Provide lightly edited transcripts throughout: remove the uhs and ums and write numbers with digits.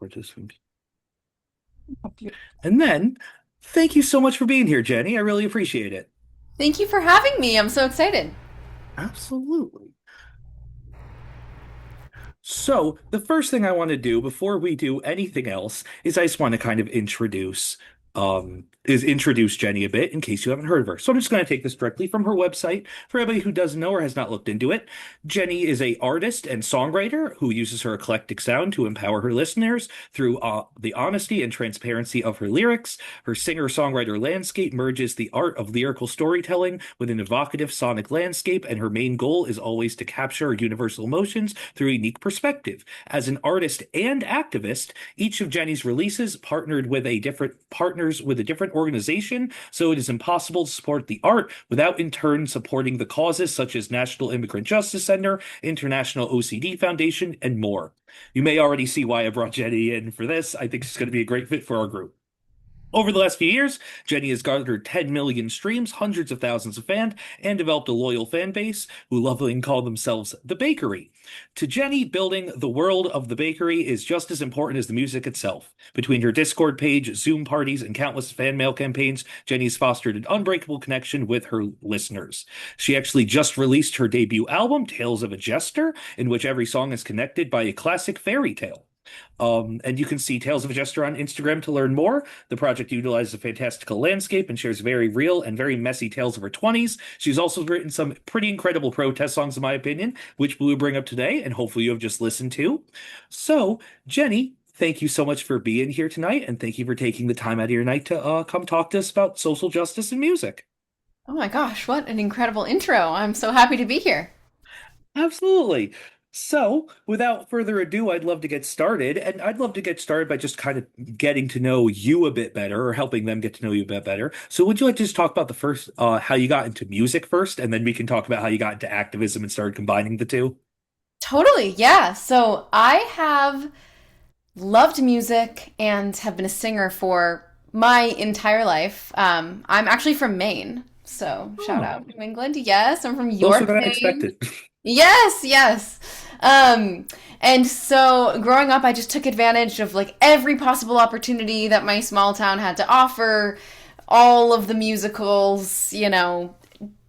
participant. And then, thank you so much for being here, Jenny. I really appreciate it. Thank you for having me. I'm so excited. Absolutely. So, the first thing I want to do before we do anything else is I just want to kind of introduce Jenny a bit in case you haven't heard of her. So I'm just going to take this directly from her website. For anybody who doesn't know or has not looked into it, Jenny is a artist and songwriter who uses her eclectic sound to empower her listeners through the honesty and transparency of her lyrics. Her singer-songwriter landscape merges the art of lyrical storytelling with an evocative sonic landscape, and her main goal is always to capture universal emotions through a unique perspective. As an artist and activist, each of Jenny's releases partners with a different organization, so it is impossible to support the art without in turn supporting the causes such as National Immigrant Justice Center, International OCD Foundation, and more. You may already see why I brought Jenny in for this. I think she's going to be a great fit for our group. Over the last few years, Jenny has garnered 10 million streams, hundreds of thousands of fans, and developed a loyal fan base who lovingly call themselves The Bakery. To Jenny, building the world of The Bakery is just as important as the music itself. Between her Discord page, Zoom parties, and countless fan mail campaigns, Jenny's fostered an unbreakable connection with her listeners. She actually just released her debut album, Tales of a Jester, in which every song is connected by a classic fairy tale. And you can see Tales of a Jester on Instagram to learn more. The project utilizes a fantastical landscape and shares very real and very messy tales of her 20s. She's also written some pretty incredible protest songs, in my opinion, which we will bring up today, and hopefully you have just listened to. So, Jenny, thank you so much for being here tonight, and thank you for taking the time out of your night to come talk to us about social justice and music. Oh my gosh, what an incredible intro. I'm so happy to be here. Absolutely. So, without further ado, I'd love to get started, and I'd love to get started by just kind of getting to know you a bit better, or helping them get to know you a bit better. So, would you like to just talk about the first, how you got into music first, and then we can talk about how you got into activism and started combining the two? Totally, yeah. So I have loved music and have been a singer for my entire life. I'm actually from Maine, so shout Oh, out New England. Yes, I'm from closer York, than I Maine. expected. Yes, yes. Um, and so growing up, I just took advantage of like every possible opportunity that my small town had to offer, all of the musicals,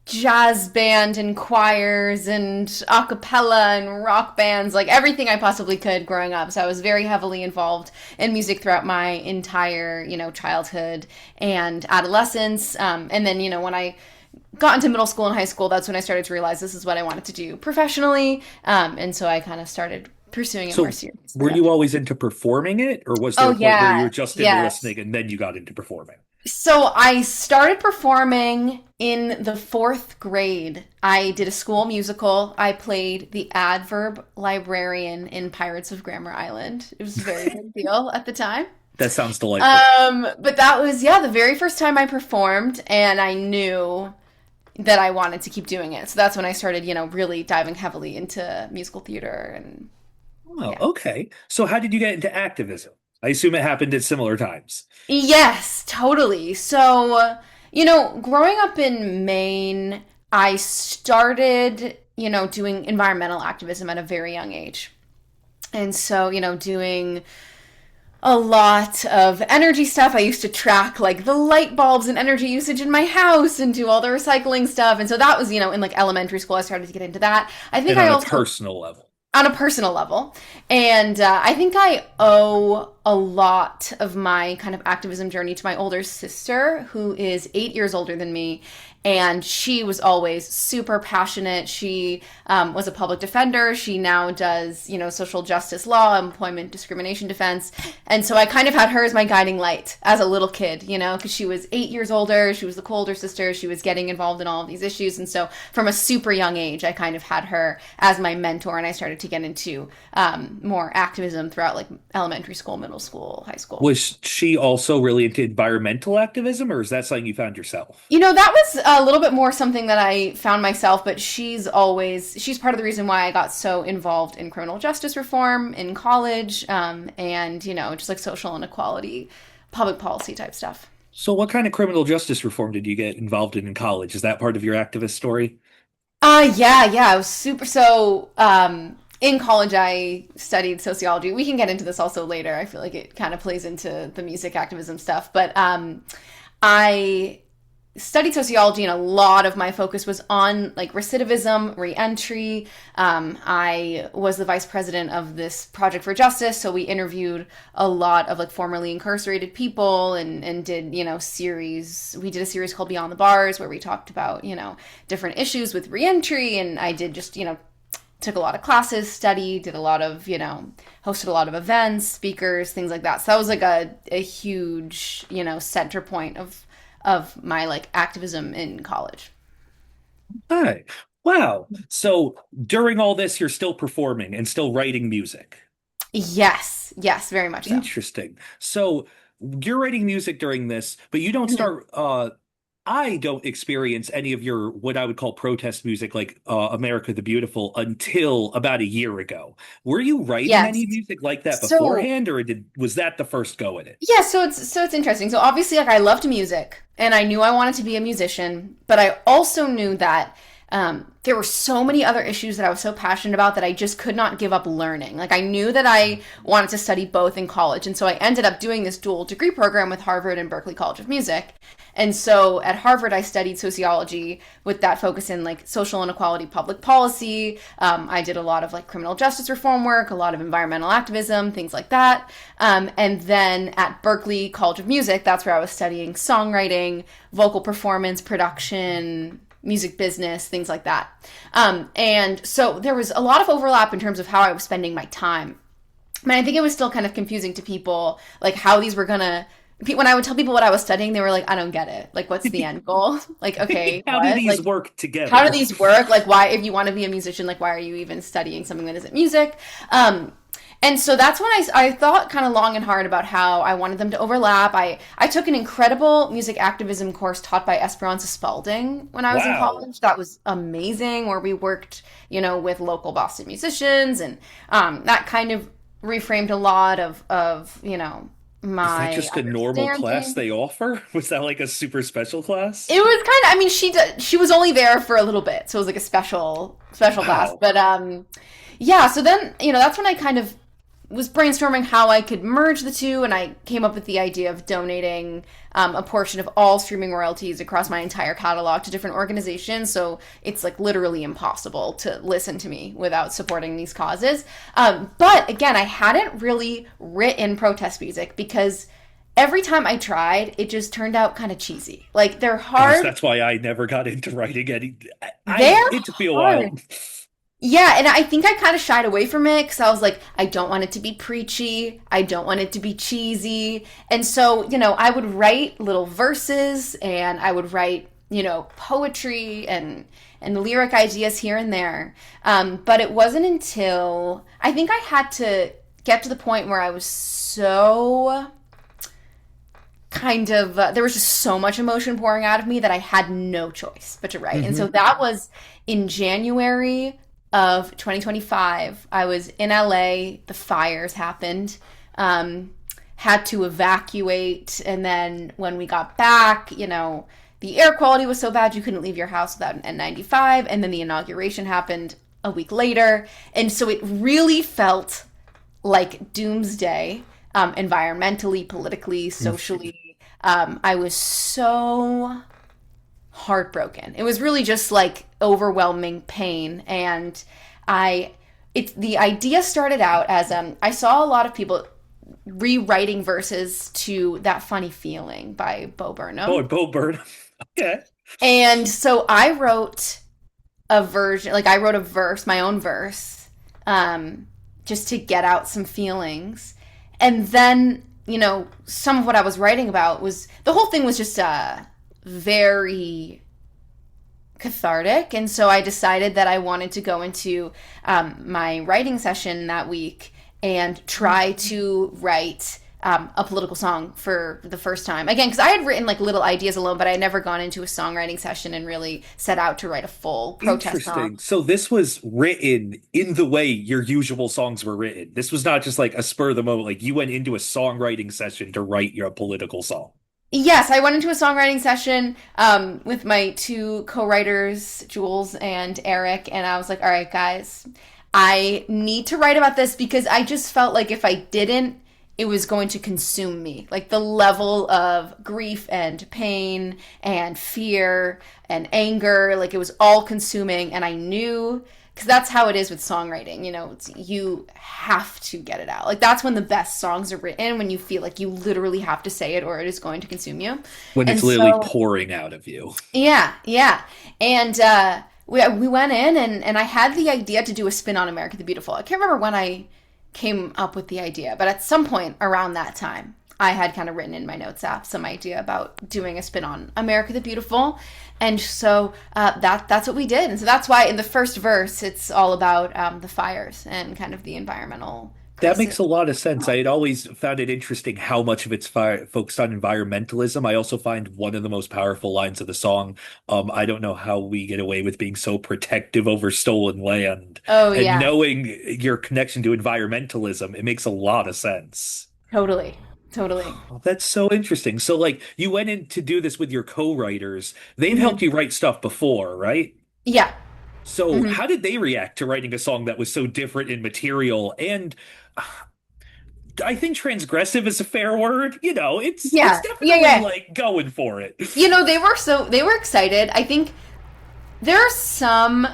jazz band and choirs and a cappella and rock bands, like everything I possibly could growing up. So I was very heavily involved in music throughout my entire, childhood and adolescence. And then, when I got into middle school and high school, that's when I started to realize this is what I wanted to do professionally. And so I kind of started pursuing it more So, seriously were you after. always into performing it, or was there Oh a point where you were yeah, just into yes. listening and then you got into performing? So I started performing in the fourth grade. I did a school musical. I played the adverb librarian in Pirates of Grammar Island. It was a very big deal at the time. That sounds delightful. But that was, yeah, the very first time I performed, and I knew that I wanted to keep doing it. So that's when I started, really diving heavily into musical theater and Oh, yeah. okay. So, how did you get into activism? I assume it happened at similar times. Yes, totally. So, growing up in Maine, I started, doing environmental activism at a very young age. And so, doing a lot of energy stuff. I used to track like the light bulbs and energy usage in my house and do all the recycling stuff. And so that was, in like elementary school, I started to get into that. I think And I on a also personal level. on a personal level. And I think I owe a lot of my kind of activism journey to my older sister, who is 8 years older than me. And she was always super passionate. She was a public defender. She now does, social justice law, employment discrimination defense. And so I kind of had her as my guiding light as a little kid, because she was 8 years older. She was the older sister. She was getting involved in all of these issues. And so from a super young age, I kind of had her as my mentor. And I started to get into more activism throughout like elementary school, middle school, high school. Was she also really into environmental activism, or is that something you found yourself? That was a little bit more something that I found myself, but she's part of the reason why I got so involved in criminal justice reform in college, and, just like social inequality, public policy type stuff. So, what kind of criminal justice reform did you get involved in college? Is that part of your activist story? Yeah, yeah. I was super. So, In college, I studied sociology. We can get into this also later. I feel like it kind of plays into the music activism stuff. But I studied sociology, and a lot of my focus was on like recidivism, reentry. I was the vice president of this Project for Justice, so we interviewed a lot of like formerly incarcerated people and did series. We did a series called Beyond the Bars where we talked about different issues with reentry, and I did just took a lot of classes, studied, did a lot of, hosted a lot of events, speakers, things like that. So that was like a huge, center point of my like activism in college. Hi. Wow. So during all this, you're still performing and still writing music. Yes, yes, very much so. Interesting. So you're writing music during this, but you don't Mhm. start I don't experience any of your what I would call protest music like America the Beautiful until about a year ago. Were you writing any Yes. music like that So beforehand, or was that the first go at it? yeah, so it's interesting. So obviously, like I loved music, and I knew I wanted to be a musician, but I also knew that there were so many other issues that I was so passionate about that I just could not give up learning. Like I knew that I wanted to study both in college, and so I ended up doing this dual degree program with Harvard and Berklee College of Music. And so at Harvard, I studied sociology with that focus in like social inequality, public policy. I did a lot of like criminal justice reform work, a lot of environmental activism, things like that. And then at Berklee College of Music, that's where I was studying songwriting, vocal performance, production, music business, things like that. And so there was a lot of overlap in terms of how I was spending my time. And I think it was still kind of confusing to people, like how these were gonna. When I would tell people what I was studying, they were like, "I don't get it. Like, what's the end goal? Like, okay, How do what? these Like, work how do together? these work? Like, why, if you want to be a musician, like, why are you even studying something that isn't music?" And so that's when I thought kind of long and hard about how I wanted them to overlap. I took an incredible music activism course taught by Esperanza Spalding when I was in Wow. college. That was amazing, where we worked, with local Boston musicians, and that kind of reframed a lot of Is that my just a normal class understanding. they offer? Was that like a super special class? It was kind of, I mean, she was only there for a little bit, so it was like a special class. Wow. But yeah, so then, that's when I kind of was brainstorming how I could merge the two, and I came up with the idea of donating a portion of all streaming royalties across my entire catalog to different organizations. So it's like literally impossible to listen to me without supporting these causes. But again, I hadn't really written protest music because every time I tried, it just turned out kind of cheesy. Like they're Gosh, hard. that's why I never got into writing any. They're It took me a while. hard. Yeah, and I think I kind of shied away from it because I was like, I don't want it to be preachy. I don't want it to be cheesy. And so, I would write little verses and I would write, poetry and lyric ideas here and there. But it wasn't until I think I had to get to the point where I was so kind of there was just so much emotion pouring out of me that I had no choice but to write. And so Hmm. that was in January of 2025. I was in LA, the fires happened. Had to evacuate, and then when we got back, the air quality was so bad you couldn't leave your house without an N95, and then the inauguration happened a week later. And so it really felt like doomsday, environmentally, politically, socially. I was so heartbroken. It was really just like overwhelming pain, and I. It's the idea started out as I saw a lot of people rewriting verses to "That Funny Feeling" by Bo Oh, Burnham, and Bo Burnham. Okay. and so I wrote a version, like I wrote a verse, my own verse, um, just to get out some feelings. And then, some of what I was writing about was the whole thing was just very cathartic. And so I decided that I wanted to go into my writing session that week and try to write a political song for the first time. Again, because I had written like little ideas alone, but I had never gone into a songwriting session and really set out to write a full protest song. Interesting. So this was written in the way your usual songs were written. This was not just like a spur of the moment, like you went into a songwriting session to write your political song. Yes, I went into a songwriting session with my two co-writers, Jules and Eric, and I was like, "All right, guys, I need to write about this because I just felt like if I didn't, it was going to consume me. Like the level of grief and pain and fear and anger, like it was all consuming. And I knew, because that's how it is with songwriting, you have to get it out. Like that's when the best songs are written, when you feel like you literally have to say it or it is going to consume you. When And it's literally so, pouring out of you. yeah, yeah. And we went in and I had the idea to do a spin on America the Beautiful. I can't remember when I came up with the idea, but at some point around that time, I had kind of written in my notes app some idea about doing a spin on America the Beautiful. And so that's what we did. And so that's why in the first verse, it's all about the fires and kind of the environmental That crisis. makes a lot of sense. I had always found it interesting how much of it's focused on environmentalism. I also find one of the most powerful lines of the song, I don't know how we get away with being so protective over stolen land. Oh, And yeah, knowing your connection to environmentalism, it makes a lot of sense. totally. Totally. Oh, that's so interesting. So, like, you went in to do this with your co-writers. They've helped Hmm. you write stuff before, right? Yeah. So, Hmm. how did they react to writing a song that was so different in material and I think transgressive is a fair word. It's Yeah. Yeah. definitely Yeah. like going for it. They were excited. I think there are some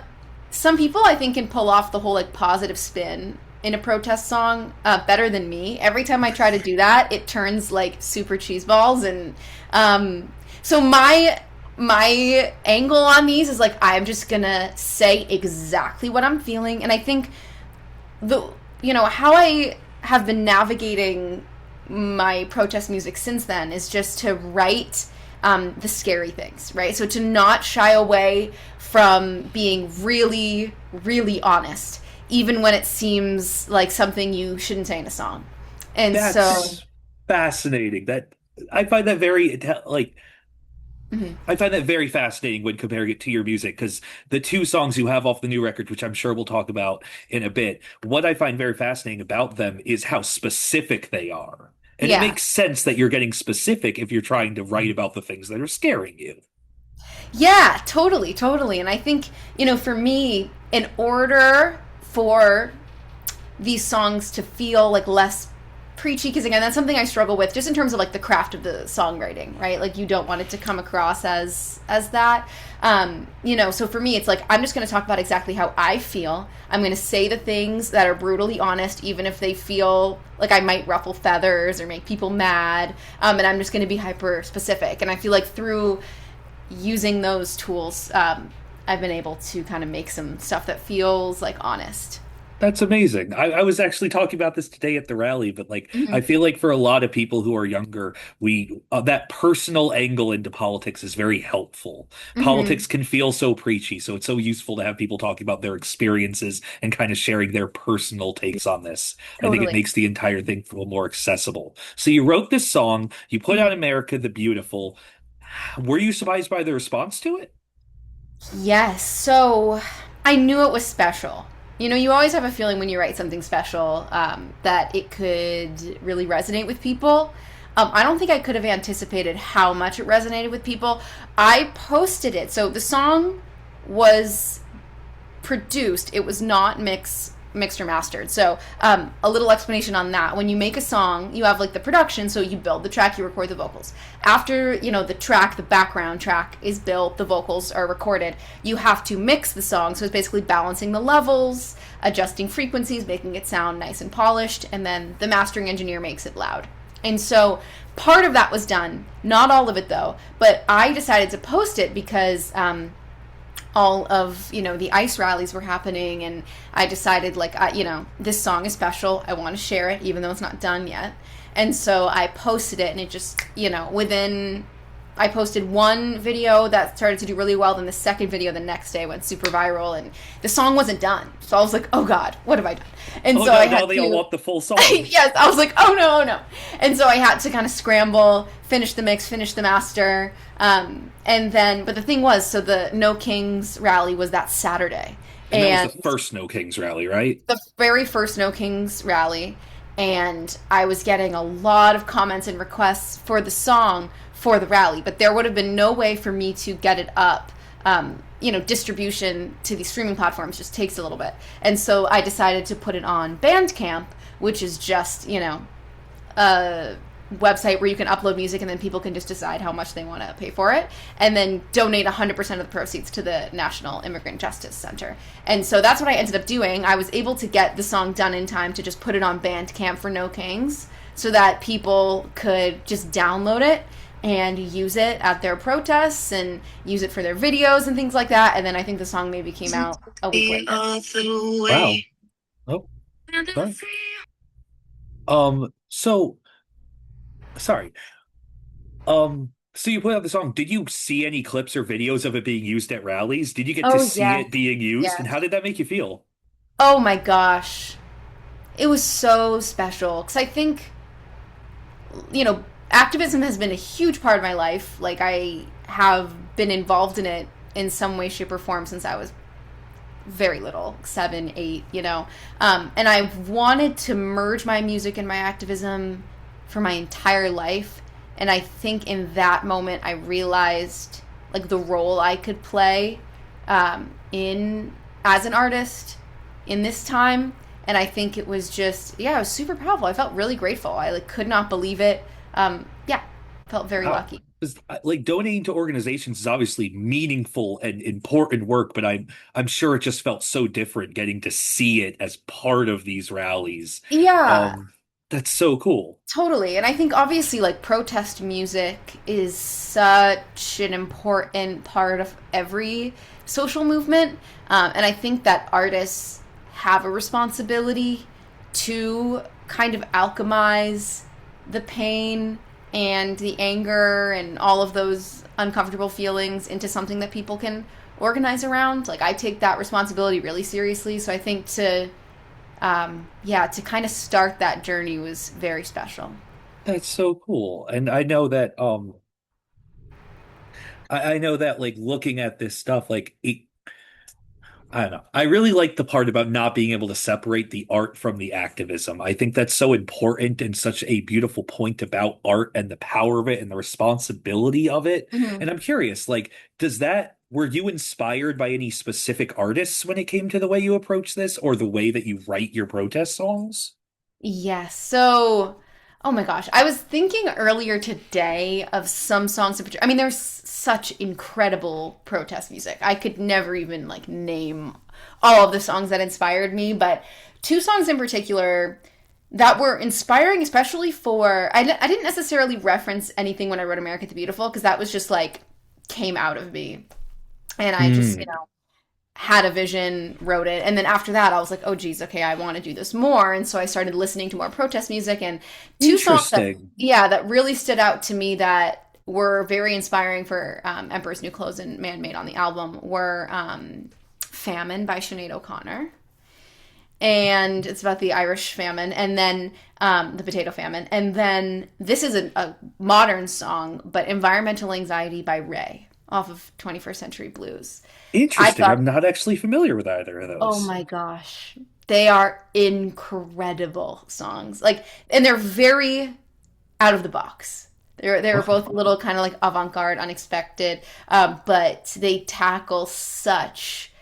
people I think can pull off the whole like positive spin in a protest song better than me. Every time I try to do that, it turns like super cheese balls, and so my angle on these is like I'm just gonna say exactly what I'm feeling, and I think the how I have been navigating my protest music since then is just to write the scary things, right? So to not shy away from being really, really honest, even when it seems like something you shouldn't say in a song. And so, That's fascinating. That I find that very like mhm. I find that very fascinating when comparing it to your music because the two songs you have off the new record, which I'm sure we'll talk about in a bit, what I find very fascinating about them is how specific they are. And it Yeah, makes sense that you're getting specific if you're trying to write about the things that are scaring you. yeah, totally, totally. And I think for me, in order for these songs to feel like less preachy, because again that's something I struggle with just in terms of like the craft of the songwriting, right? Like you don't want it to come across as that. So for me it's like I'm just going to talk about exactly how I feel. I'm going to say the things that are brutally honest even if they feel like I might ruffle feathers or make people mad, and I'm just going to be hyper specific, and I feel like through using those tools, I've been able to kind of make some stuff that feels like honest. That's amazing. I was actually talking about this today at the rally, but like I Hmm. feel like for a lot of people who are younger, we that personal angle into politics is very helpful. Politics Hmm. can feel so preachy, so it's so useful to have people talking about their experiences and kind of sharing their personal takes on this. I think it Totally. makes the entire thing feel more accessible. So you wrote this song, you put out Mhm. America the Beautiful. Were you surprised by the response to it? Yes. So I knew it was special. You always have a feeling when you write something special that it could really resonate with people. I don't think I could have anticipated how much it resonated with people. I posted it. So the song was produced. It was not mixed or mastered. So a little explanation on that. When you make a song, you have like the production. So you build the track, you record the vocals. After the track, the background track is built, the vocals are recorded. You have to mix the song. So it's basically balancing the levels, adjusting frequencies, making it sound nice and polished, and then the mastering engineer makes it loud. And so part of that was done, not all of it though, but I decided to post it because all of the ice rallies were happening, and I decided like this song is special, I want to share it even though it's not done yet. And so I posted it, and it just within I posted one video that started to do really well, then the second video the next day went super viral, and the song wasn't done, so I was like, oh god, what have I done? And Oh so no, I now had they all to want the full song. yes, I was like, oh no, oh no. And so I had to kind of scramble, finish the mix, finish the master. And then, but the thing was, so the No Kings rally was that Saturday. And that was the And first No Kings rally, right? the very first No Kings rally. And I was getting a lot of comments and requests for the song for the rally. But there would have been no way for me to get it up distribution to these streaming platforms just takes a little bit. And so I decided to put it on Bandcamp, which is just, a website where you can upload music and then people can just decide how much they want to pay for it and then donate 100% of the proceeds to the National Immigrant Justice Center. And so that's what I ended up doing. I was able to get the song done in time to just put it on Bandcamp for No Kings so that people could just download it and use it at their protests and use it for their videos and things like that. And then I think the song maybe came out a week later. Wow. Oh, sorry. So sorry. So you put out the song. Did you see any clips or videos of it being used at rallies? Did you get to Oh, see yes. it being used? And Yes. how did that make you feel? Oh my gosh. It was so special because I think, activism has been a huge part of my life. Like, I have been involved in it in some way, shape, or form since I was very little, 7, 8. And I wanted to merge my music and my activism for my entire life. And I think in that moment, I realized like the role I could play in as an artist in this time. And I think it was just, yeah, it was super powerful. I felt really grateful. I like could not believe it. Yeah, felt very How, lucky. 'cause, like donating to organizations is obviously meaningful and important work, but I'm sure it just felt so different getting to see it as part of these rallies. Yeah, Um, that's so cool. totally. And I think obviously like protest music is such an important part of every social movement. And I think that artists have a responsibility to kind of alchemize the pain and the anger and all of those uncomfortable feelings into something that people can organize around. Like I take that responsibility really seriously. So I think to kind of start that journey was very special. That's so cool. And I know that like looking at this stuff, I don't know. I really like the part about not being able to separate the art from the activism. I think that's so important and such a beautiful point about art and the power of it and the responsibility of it. Mhm. And I'm curious, like, were you inspired by any specific artists when it came to the way you approach this or the way that you write your protest songs? Yes. So, oh my gosh, I was thinking earlier today of some songs in particular. I mean, there's such incredible protest music. I could never even like name all of the songs that inspired me, but two songs in particular that were inspiring, especially I didn't necessarily reference anything when I wrote America the Beautiful because that was just like came out of me. And I just, Hmm, had a vision, wrote it, and then after that, I was like, oh geez, okay, I want to do this more, and so I started listening to more protest music. And two songs that, interesting. yeah, that really stood out to me that were very inspiring for Emperor's New Clothes and Man Made on the album were "Famine" by Sinead O'Connor, and it's about the Irish famine, and then the potato famine, and then this is a modern song, but "Environmental Anxiety" by Ray off of 21st Century Blues. I Interesting. thought, I'm not actually familiar with either of oh those. my gosh. They are incredible songs. Like, and they're very out of the box. They're both a little kind of like avant-garde, unexpected, but they tackle such,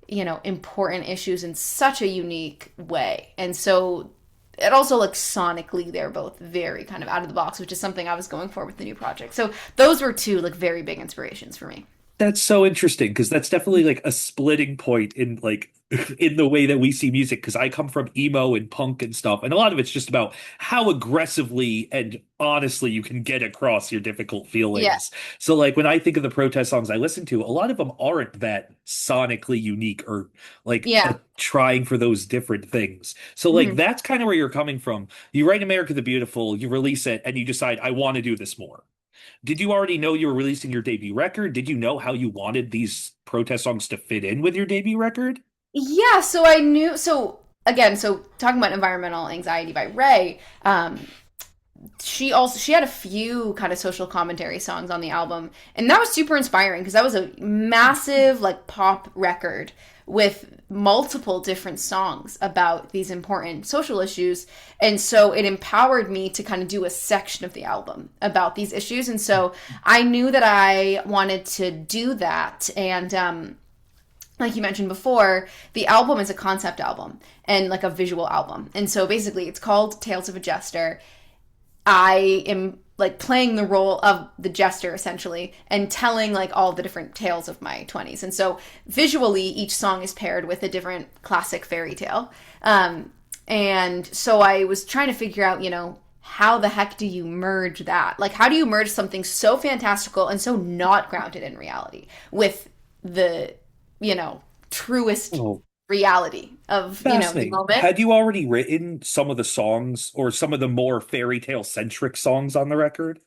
important issues in such a unique way. And so it also like sonically they're both very kind of out of the box, which is something I was going for with the new project. So those were two like very big inspirations for me. That's so interesting because that's definitely like a splitting point in like in the way that we see music because I come from emo and punk and stuff and a lot of it's just about how aggressively and honestly you can get across your difficult Yeah. feelings. So like when I think of the protest songs I listen to, a lot of them aren't that sonically unique or like Yeah. trying for those different things. So like Mhm. that's kind of where you're coming from. You write America the Beautiful, you release it and you decide I want to do this more. Did you already know you were releasing your debut record? Did you know how you wanted these protest songs to fit in with your debut record? Yeah, so I knew. So again, so talking about environmental anxiety by Ray, she had a few kind of social commentary songs on the album, and that was super inspiring because that was a massive like pop record with multiple different songs about these important social issues. And so it empowered me to kind of do a section of the album about these issues. And so I knew that I wanted to do that. And like you mentioned before, the album is a concept album and like a visual album. And so basically it's called Tales of a Jester. I am like playing the role of the jester essentially and telling like all the different tales of my 20s. And so visually each song is paired with a different classic fairy tale. And so I was trying to figure out, how the heck do you merge that? Like, how do you merge something so fantastical and so not grounded in reality with the, truest Oh, reality of, the fascinating. moment? Had you already written some of the songs or some of the more fairy tale centric songs on the record?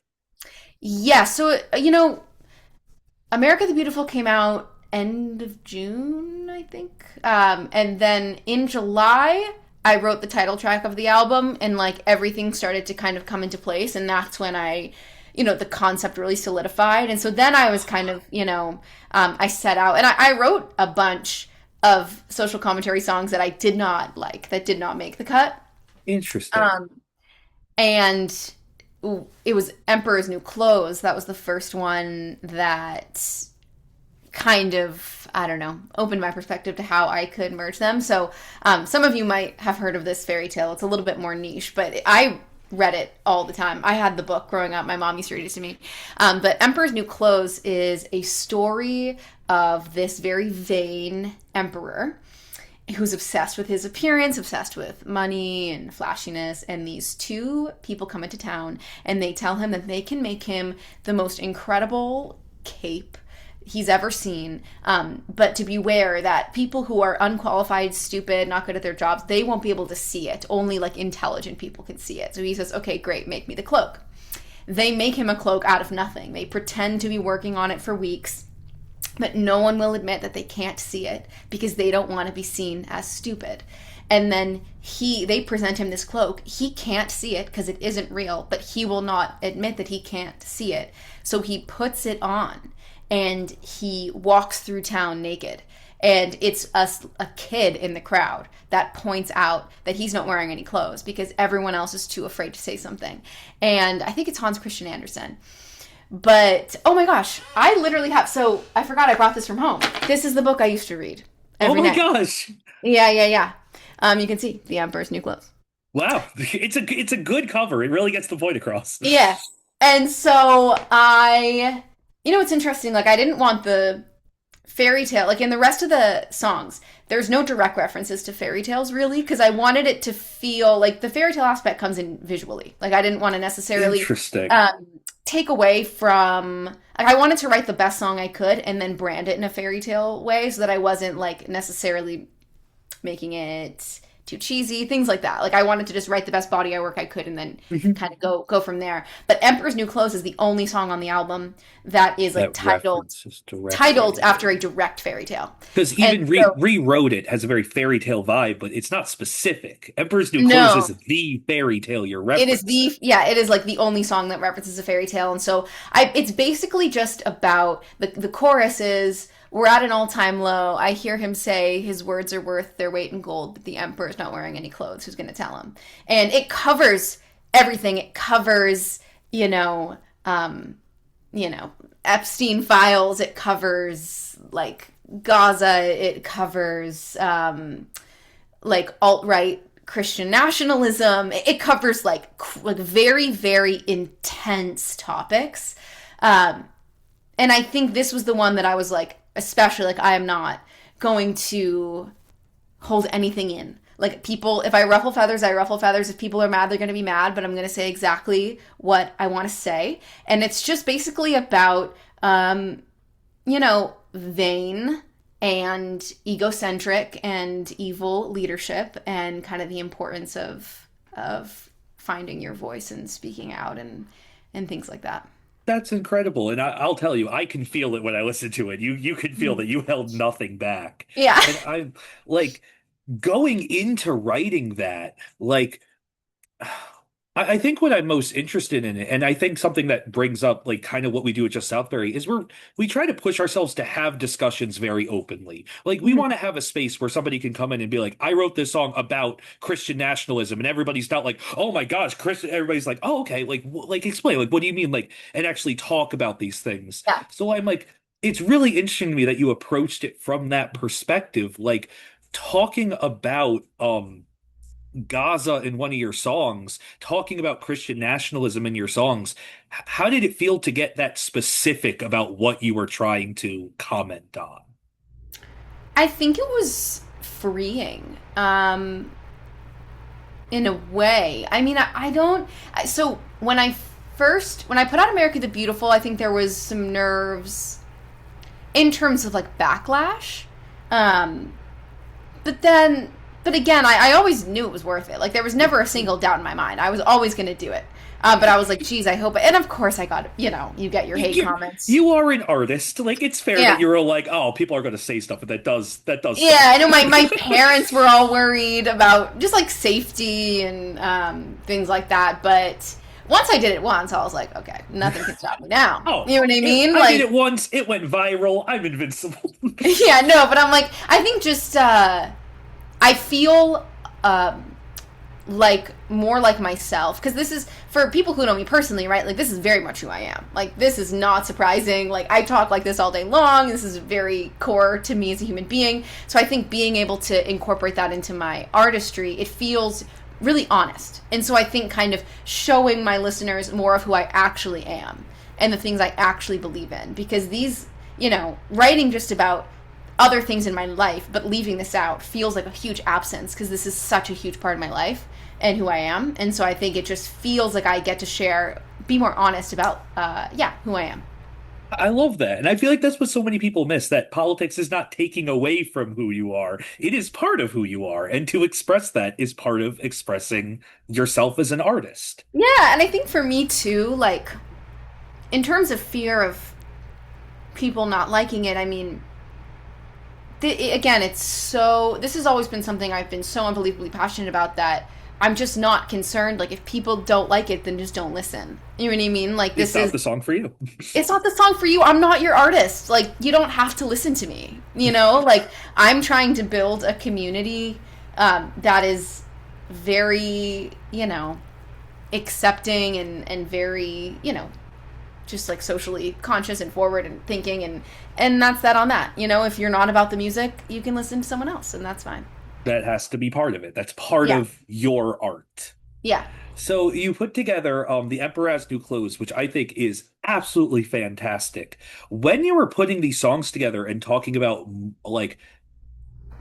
Yeah. So, America the Beautiful came out end of June, I think. And then in July, I wrote the title track of the album, and like everything started to kind of come into place. And that's when the concept really solidified. And so then I was kind of, I set out and I wrote a bunch of social commentary songs that I did not like, that did not make the cut. Interesting. Um, and it was Emperor's New Clothes. That was the first one that kind of, I don't know, opened my perspective to how I could merge them. So some of you might have heard of this fairy tale. It's a little bit more niche, but I read it all the time. I had the book growing up. My mom used to read it to me. But Emperor's New Clothes is a story of this very vain emperor who's obsessed with his appearance, obsessed with money and flashiness. And these two people come into town and they tell him that they can make him the most incredible cape he's ever seen. But to beware that people who are unqualified, stupid, not good at their jobs, they won't be able to see it. Only like intelligent people can see it. So he says, okay, great, make me the cloak. They make him a cloak out of nothing. They pretend to be working on it for weeks, but no one will admit that they can't see it because they don't want to be seen as stupid. And then they present him this cloak. He can't see it because it isn't real, but he will not admit that he can't see it. So he puts it on and he walks through town naked. And it's a kid in the crowd that points out that he's not wearing any clothes because everyone else is too afraid to say something. And I think it's Hans Christian Andersen. But oh my gosh, I literally have. So I forgot I brought this from home. This is the book I used to read Oh every my night. gosh. Yeah, yeah, yeah. You can see The Emperor's New Clothes. Wow. It's a good cover. It really gets the point across. Yeah. And so it's interesting. Like I didn't want the fairy tale, like in the rest of the songs, there's no direct references to fairy tales really, because I wanted it to feel like the fairy tale aspect comes in visually. Like I didn't want to necessarily Interesting. take away from, like I wanted to write the best song I could and then brand it in a fairy tale way so that I wasn't like necessarily making it too cheesy, things like that. Like I wanted to just write the best body of work I could and then Mhm. kind of go from there. But Emperor's New Clothes is the only song on the album that is like That references direct titled fairy after a tale. direct fairy tale. Because And even so rewrote it has a very fairy tale vibe, but it's not specific. Emperor's New Clothes is no, the fairy tale you're it is referencing. it is like the only song that references a fairy tale. And so it's basically just about the chorus is, we're at an all-time low. I hear him say his words are worth their weight in gold, but the emperor's not wearing any clothes. Who's going to tell him? And it covers everything. It covers, Epstein files. It covers like Gaza. It covers like alt-right Christian nationalism. It covers like very, very intense topics. And I think this was the one that I was like, especially like, I am not going to hold anything in. Like people, if I ruffle feathers, I ruffle feathers. If people are mad, they're going to be mad, but I'm going to say exactly what I want to say. And it's just basically about, vain and egocentric and evil leadership and kind of the importance of finding your voice and speaking out and things like that. That's incredible. And I'll tell you, I can feel it when I listen to it. You can feel that you held nothing back. Yeah. And I'm like going into writing that, like I think what I'm most interested in, and I think something that brings up like kind of what we do at Just Southbury is we try to push ourselves to have discussions very openly. Like we Mhm. want to have a space where somebody can come in and be like, I wrote this song about Christian nationalism, and everybody's not like, oh my gosh, Christian. Everybody's like, oh okay, like like explain, like what do you mean, like, and actually talk about these things. Yeah. So I'm like, it's really interesting to me that you approached it from that perspective, like talking about Gaza in one of your songs, talking about Christian nationalism in your songs. How did it feel to get that specific about what you were trying to comment on? I think it was freeing. In a way. I mean, I don't. So when I put out America the Beautiful, I think there was some nerves in terms of like backlash. Um, but then, but again, I always knew it was worth it. Like there was never a single doubt in my mind. I was always going to do it. But I was like, geez, I hope. And of course, I got, you get your hate You, comments. you are an artist. Like it's fair that Yeah. you're like, oh, people are going to say stuff, but that does Yeah, suck. I know my parents were all worried about just like safety and things like that. But once I did it once, I was like, okay, nothing can stop me now. Oh, You know what I mean? I did Like, it once. It went viral. I'm invincible. yeah, no, but I'm like, I think just I feel like more like myself because this is for people who know me personally, right? Like this is very much who I am. Like this is not surprising. Like I talk like this all day long. This is very core to me as a human being. So I think being able to incorporate that into my artistry, it feels really honest. And so I think kind of showing my listeners more of who I actually am and the things I actually believe in because these, writing just about other things in my life, but leaving this out feels like a huge absence because this is such a huge part of my life and who I am. And so I think it just feels like I get to share, be more honest about, who I am. I love that. And I feel like that's what so many people miss, that politics is not taking away from who you are. It is part of who you are. And to express that is part of expressing yourself as an artist. Yeah, and I think for me too, like in terms of fear of people not liking it, I mean, again, it's so. This has always been something I've been so unbelievably passionate about that I'm just not concerned. Like, if people don't like it, then just don't listen. You know what I mean? Like, It's not the song for you. it's not the song for you. I'm not your artist. Like, you don't have to listen to me. Like, I'm trying to build a community that is very, accepting and very, just like socially conscious and forward and thinking and that's that on that. If you're not about the music, you can listen to someone else and that's fine. That has to be part of it. That's part Yeah. of your art. Yeah. So you put together The Emperor Has New Clothes, which I think is absolutely fantastic. When you were putting these songs together and talking about like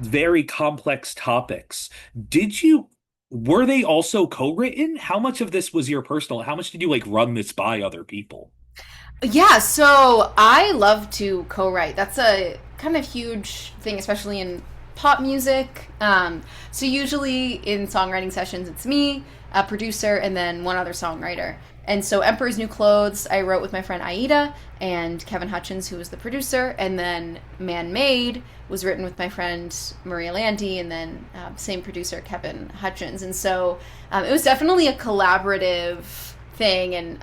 very complex topics, did you were they also co-written? How much of this was your personal? How much did you like run this by other people? Yeah, so I love to co-write. That's a kind of huge thing, especially in pop music. So usually in songwriting sessions, it's me, a producer, and then one other songwriter. And so Emperor's New Clothes, I wrote with my friend Aida and Kevin Hutchins, who was the producer. And then Man Made was written with my friend Maria Landy and then same producer, Kevin Hutchins. And so it was definitely a collaborative thing. And,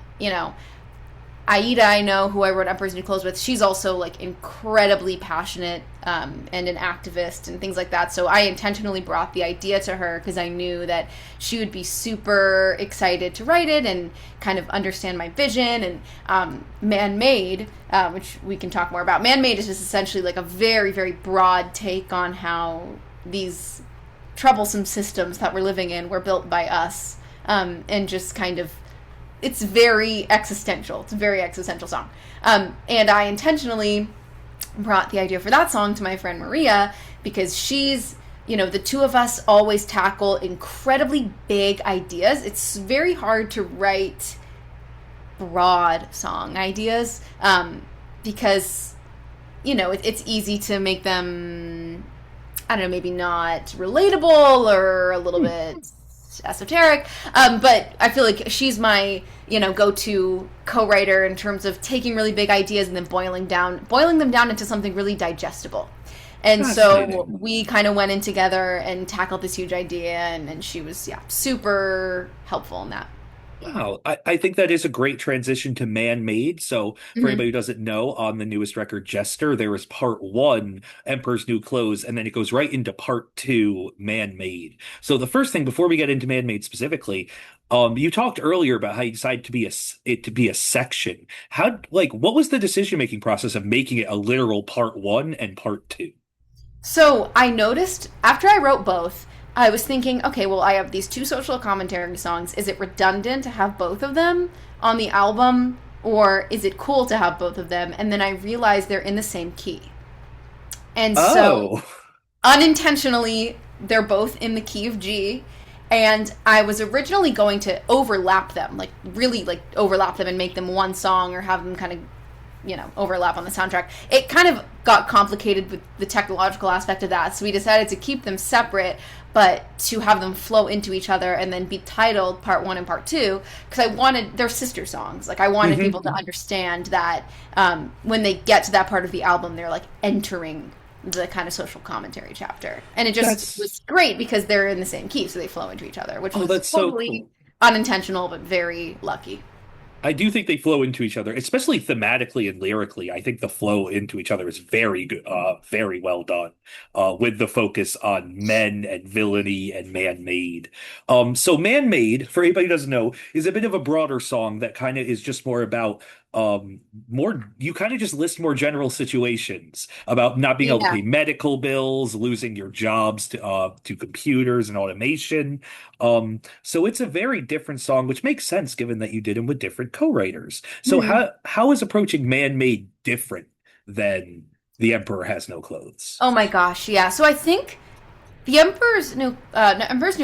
Aida, I know, who I wrote Emperor's New Clothes with, she's also like incredibly passionate and an activist and things like that. So I intentionally brought the idea to her because I knew that she would be super excited to write it and kind of understand my vision. And Man Made, which we can talk more about, Man Made is just essentially like a very, very broad take on how these troublesome systems that we're living in were built by us and just kind of it's very existential. It's a very existential song. And I intentionally brought the idea for that song to my friend Maria because she's, the two of us always tackle incredibly big ideas. It's very hard to write broad song ideas because, it's easy to make them, I don't know, maybe not relatable or a little bit esoteric, but I feel like she's my go-to co-writer in terms of taking really big ideas and then boiling them down into something really digestible. And so Fascinating. we kind of went in together and tackled this huge idea, and she was super helpful in that. Wow, I think that is a great transition to man-made. So, for Mhm. anybody who doesn't know, on the newest record, Jester, there is part one, Emperor's New Clothes, and then it goes right into part two, man-made. So, the first thing before we get into man-made specifically, you talked earlier about how you decided it to be a section. What was the decision-making process of making it a literal part one and part two? So I noticed after I wrote both, I was thinking, okay, well, I have these two social commentary songs. Is it redundant to have both of them on the album, or is it cool to have both of them? And then I realized they're in the same key. And so Oh, unintentionally, they're both in the key of G. And I was originally going to overlap them, like really like overlap them and make them one song or have them kind of overlap on the soundtrack. It kind of got complicated with the technological aspect of that, so we decided to keep them separate, but to have them flow into each other and then be titled part one and part two, because I wanted they're sister songs. Like I wanted people to understand that when they get to that part of the album, they're like entering the kind of social commentary chapter, and it just that's was great because they're in the same key, so they flow into each other, which was that's so totally cool. unintentional but very lucky. I do think they flow into each other, especially thematically and lyrically. I think the flow into each other is very good, very well done, with the focus on men and villainy and man-made. So man-made, for anybody who doesn't know, is a bit of a broader song that kind of is just more about you kind of just list more general situations about not being able to Yeah. pay medical bills, losing your jobs to computers and automation. So it's a very different song, which makes sense given that you did them with different co-writers. So Mhm. how is approaching Man-Made different than The Emperor Has No Clothes? Oh my gosh, yeah. So I think the Emperor's New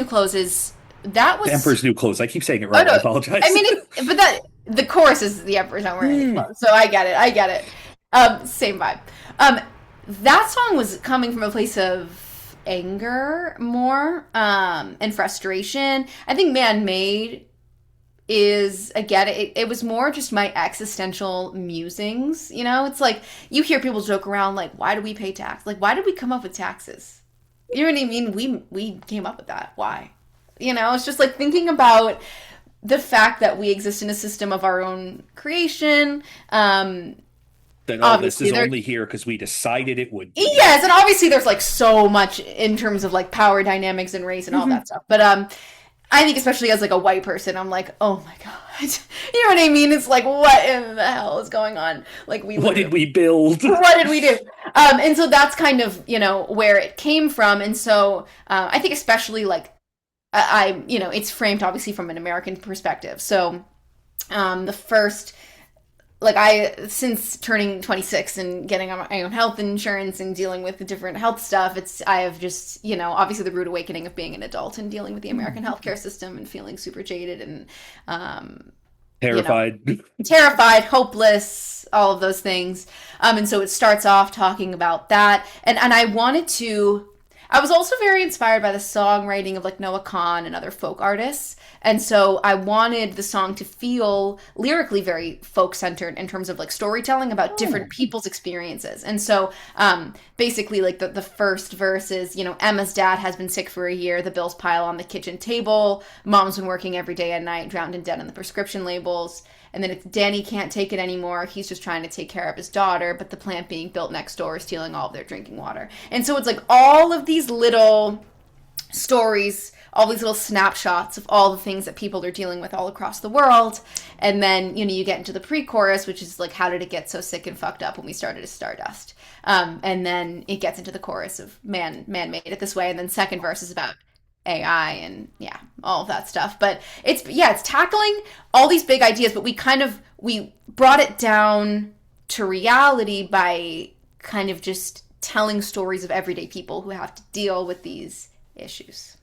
Clothes is that The was Emperor's New Clothes. I keep saying it oh wrong. I no, I apologize. mean but that the chorus is the Emperor's not wearing any Hmm. clothes, so I get it. Same vibe. Um, that song was coming from a place of anger more, and frustration. I think Man Made is again it was more just my existential musings. It's like you hear people joke around like, why do we pay tax, like why did we come up with taxes? You know what I mean? We came up with that. Why? It's just like thinking about the fact that we exist in a system of our own creation. That all this Obviously is there only here because we decided it would be. yes, and obviously there's like so much in terms of like power dynamics and race and all that stuff, but I think especially as like a white person, I'm like, oh my god, you know what I mean? It's like, what in the hell is going on? Like, we What literally, did we build? what did we do? And so that's kind of where it came from, and so I think especially like it's framed obviously from an American perspective. So the first like I since turning 26 and getting on my own health insurance and dealing with the different health stuff, I have just obviously the rude awakening of being an adult and dealing with the American healthcare system and feeling super jaded and you know Terrified. terrified, hopeless, all of those things. And so it starts off talking about that, and I wanted to. I was also very inspired by the songwriting of like Noah Kahn and other folk artists. And so I wanted the song to feel lyrically very folk centered in terms of like storytelling about different Oh, people's experiences. And so basically, like the first verse is, Emma's dad has been sick for a year. The bills pile on the kitchen table. Mom's been working every day and night, drowned in debt in the prescription labels. And then it's Danny can't take it anymore. He's just trying to take care of his daughter, but the plant being built next door is stealing all of their drinking water. And so it's like all of these little stories, all these little snapshots of all the things that people are dealing with all across the world. And then, you get into the pre chorus, which is like, how did it get so sick and fucked up when we started as Stardust? And then it gets into the chorus of man made it this way. And then second verse is about AI and yeah, all of that stuff. But it's tackling all these big ideas, but we brought it down to reality by kind of just telling stories of everyday people who have to deal with these issues.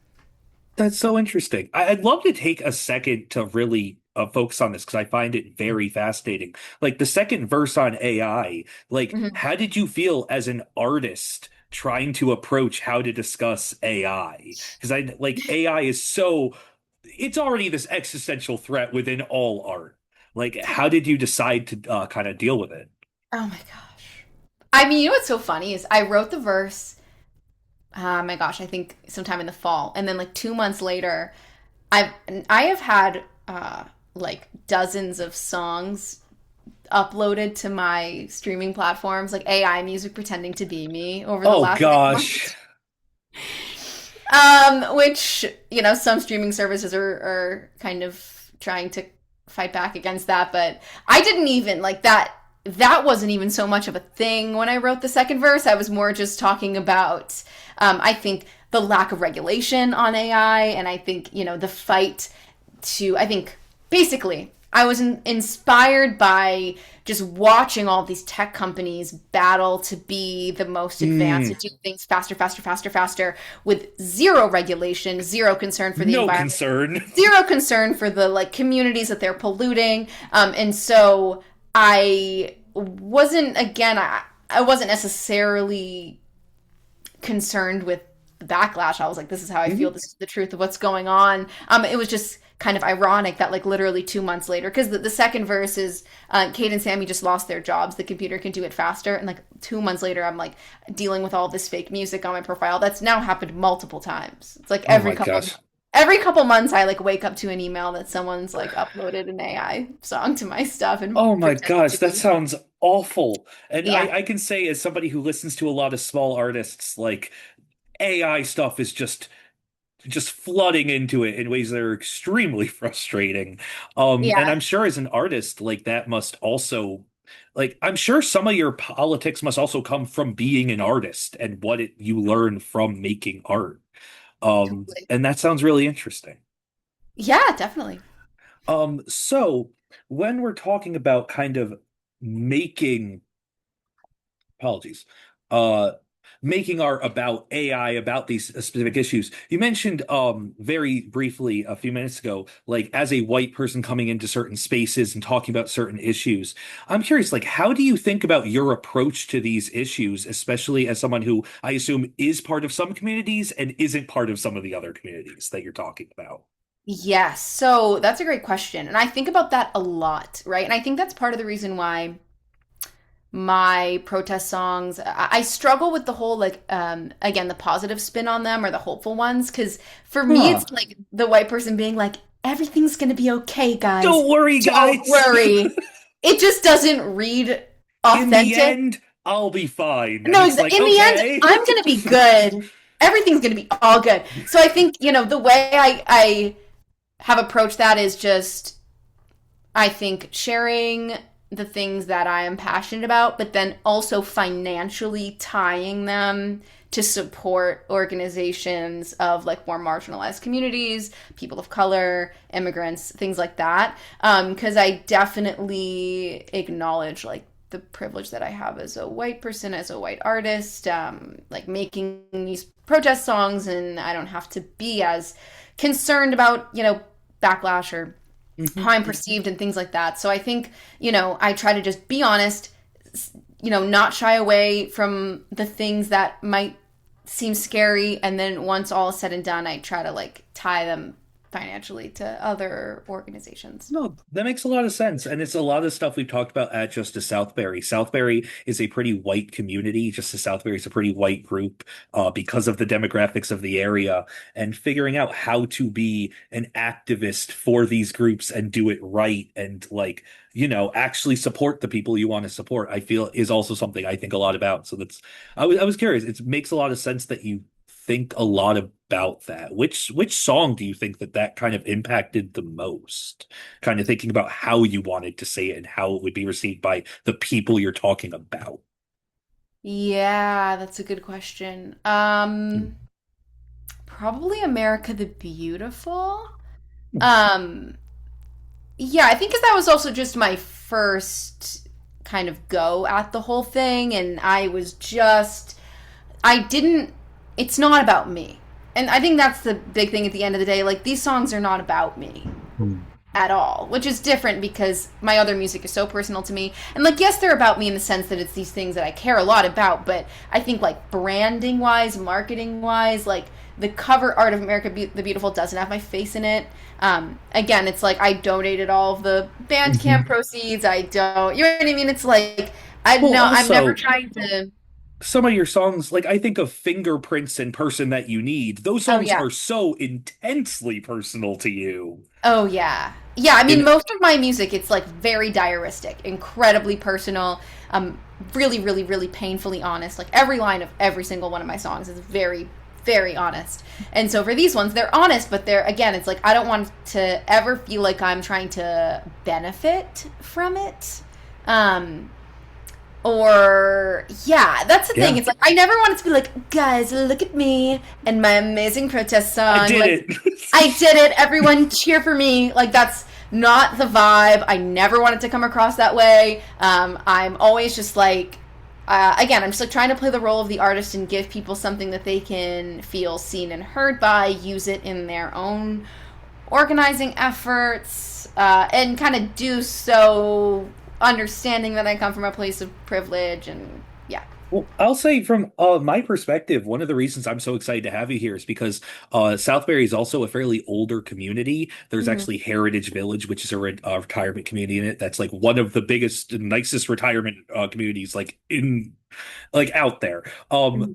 that's so interesting. I'd love to take a second to really focus on this because I find it very fascinating. Like the second verse on AI, like Mhm. how did you feel as an artist trying to approach how to discuss AI? Because I like AI is so it's already this existential threat within all art. Like, how did you decide to kind of deal with it? Oh my gosh. I mean, what's so funny is I wrote the verse, my gosh, I think sometime in the fall. And then like 2 months later, I've I have had like dozens of songs uploaded to my streaming platforms, like AI music pretending to be me over the Oh last gosh. month. Which, some streaming services are kind of trying to fight back against that, but I didn't even like that. That wasn't even so much of a thing when I wrote the second verse. I was more just talking about, I think, the lack of regulation on AI, and I think, the fight I think, basically, I was inspired by just watching all of these tech companies battle to be the most advanced, to Hmm. do things faster, faster, faster, faster, with zero regulation, zero concern for the No environment, concern. zero concern for the like communities that they're polluting. And so I wasn't, again, I wasn't necessarily concerned with the backlash. I was like, this is how I feel. Mhm. This is the truth of what's going on. It was just kind of ironic that like literally 2 months later, because the second verse is Kate and Sammy just lost their jobs. The computer can do it faster. And like 2 months later, I'm like dealing with all this fake music on my profile. That's now happened multiple times. It's like Oh my gosh. every couple months I like wake up to an email that someone's like uploaded an AI song to my stuff and Oh my pretended gosh, to that be. sounds awful. And Yeah. I can say, as somebody who listens to a lot of small artists, like AI stuff is just flooding into it in ways that are extremely frustrating. And Yeah. I'm sure as an artist, like that must also, like, I'm sure some of your politics must also come from being an artist and you learn from making art. Totally. And that sounds really interesting. Yeah, definitely. So when we're talking about kind of making apologies. Uh, Making art about AI, about these specific issues. You mentioned very briefly a few minutes ago, like as a white person coming into certain spaces and talking about certain issues. I'm curious, like, how do you think about your approach to these issues, especially as someone who I assume is part of some communities and isn't part of some of the other communities that you're talking about? Yes. So that's a great question. And I think about that a lot, right? And I think that's part of the reason why my protest songs, I struggle with the whole like again, the positive spin on them or the hopeful ones, because for me Huh. it's like the white person being like, everything's gonna be okay, guys. Don't worry, Don't guys. worry. It just doesn't read In the authentic. end, I'll be fine. And No, it's like, in the end, okay. I'm gonna be good. Everything's gonna be all good. So I think, the way I have approached that is just, I think, sharing the things that I am passionate about, but then also financially tying them to support organizations of like more marginalized communities, people of color, immigrants, things like that. Because I definitely acknowledge like the privilege that I have as a white person, as a white artist, like making these protest songs, and I don't have to be as concerned about, backlash or Mhm. how I'm perceived and things like that. So I think, I try to just be honest, not shy away from the things that might seem scary. And then once all is said and done, I try to like tie them financially to other organizations. No, that makes a lot of sense. And it's a lot of stuff we've talked about at Justice Southbury. Southbury is a pretty white community. Justice Southbury is a pretty white group because of the demographics of the area. And figuring out how to be an activist for these groups and do it right and like, actually support the people you want to support, I feel is also something I think a lot about. So I was curious. It makes a lot of sense that you think a lot about that. Which song do you think that kind of impacted the most? Kind of thinking about how you wanted to say it and how it would be received by the people you're talking about. Yeah, that's a good question. Probably America the Beautiful. Um, yeah, I think because that was also just my first kind of go at the whole thing, and I didn't, it's not about me. And I think that's the big thing at the end of the day. Like, these songs are not about me Hmm. at all, which is different because my other music is so personal to me. And, like, yes, they're about me in the sense that it's these things that I care a lot about, but I think, like, branding wise, marketing wise, like, the cover art of America the Beautiful doesn't have my face in it. Again, it's like I donated all of the Bandcamp Mhm. proceeds. I don't, you know what I mean? It's like, I Well, know I'm never also, trying to. some of your songs, like I think of Fingerprints and Person That You Need, those Oh, songs yeah. are so intensely personal to you. Oh, yeah. Yeah, I mean, And most of my music, it's like very diaristic, incredibly personal, really, really, really painfully honest. Like every line of every single one of my songs is very, very honest. And so for these ones, they're honest, but they're, again, it's like I don't want to ever feel like I'm trying to benefit from it. Um, or yeah, that's the thing. yeah, It's like I never want it to be like, guys, look at me and my amazing protest I song. did Like it. I did it. Everyone cheer for me. Like that's not the vibe. I never want it to come across that way. I'm always just like, again, I'm just like trying to play the role of the artist and give people something that they can feel seen and heard by, use it in their own organizing efforts, and kind of do so understanding that I come from a place of privilege and yeah. Well, I'll say from my perspective, one of the reasons I'm so excited to have you here is because Southbury is also a fairly older community. There's Mm-hmm. actually Heritage Village, which is a retirement community in it. That's like one of the biggest, nicest retirement communities like in like out there.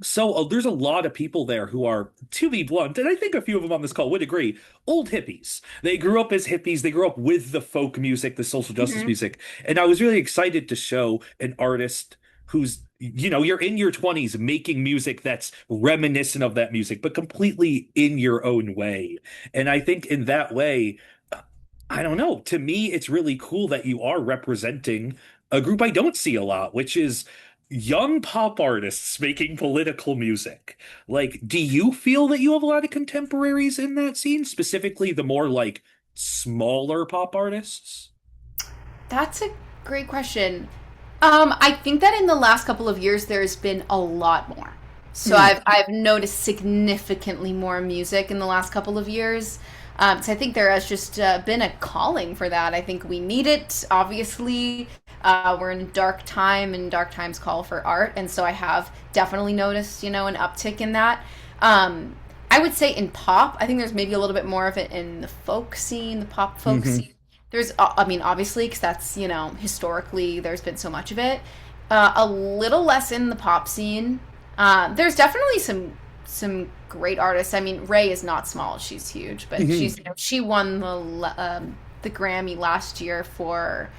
So there's a lot of people there who are, to be blunt, and I think a few of them on this call would agree, old hippies. They grew up as hippies. They grew up with the folk music, the social justice Mm-hmm. music, and I was really excited to show an artist who's you're in your 20s making music that's reminiscent of that music but completely in your own way. And I think in that way, I don't know, to me it's really cool that you are representing a group I don't see a lot, which is young pop artists making political music. Like, do you feel that you have a lot of contemporaries in that scene, specifically the more like smaller pop artists? That's a great question. I think that in the last couple of years there's been a lot more. So Hmm. I've noticed significantly more music in the last couple of years. So I think there has just been a calling for that. I think we need it. Obviously, we're in a dark time, and dark times call for art. And so I have definitely noticed, an uptick in that. I would say in pop, I think there's maybe a little bit more of it in the folk scene, the pop folk Hmm. scene. There's, I mean, obviously, because that's, historically, there's been so much of it. A little less in the pop scene. There's definitely some great artists. I mean, Ray is not small; she's huge, but Hmm. she won the Grammy last year for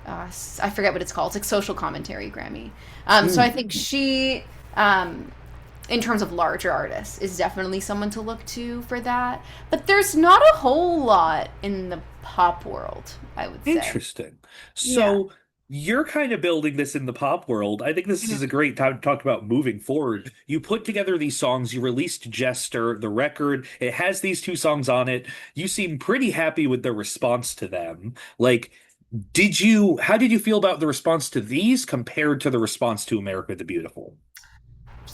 I forget what it's called. It's like social commentary Grammy. So I Hmm. think she, in terms of larger artists, is definitely someone to look to for that. But there's not a whole lot in the pop world, I would say. Interesting. Yeah. So you're kind of building this in the pop world. I think this is a Mhm. great time to talk about moving forward. You put together these songs, you released Jester, the record. It has these two songs on it. You seem pretty happy with the response to them. Like, how did you feel about the response to these compared to the response to America the Beautiful?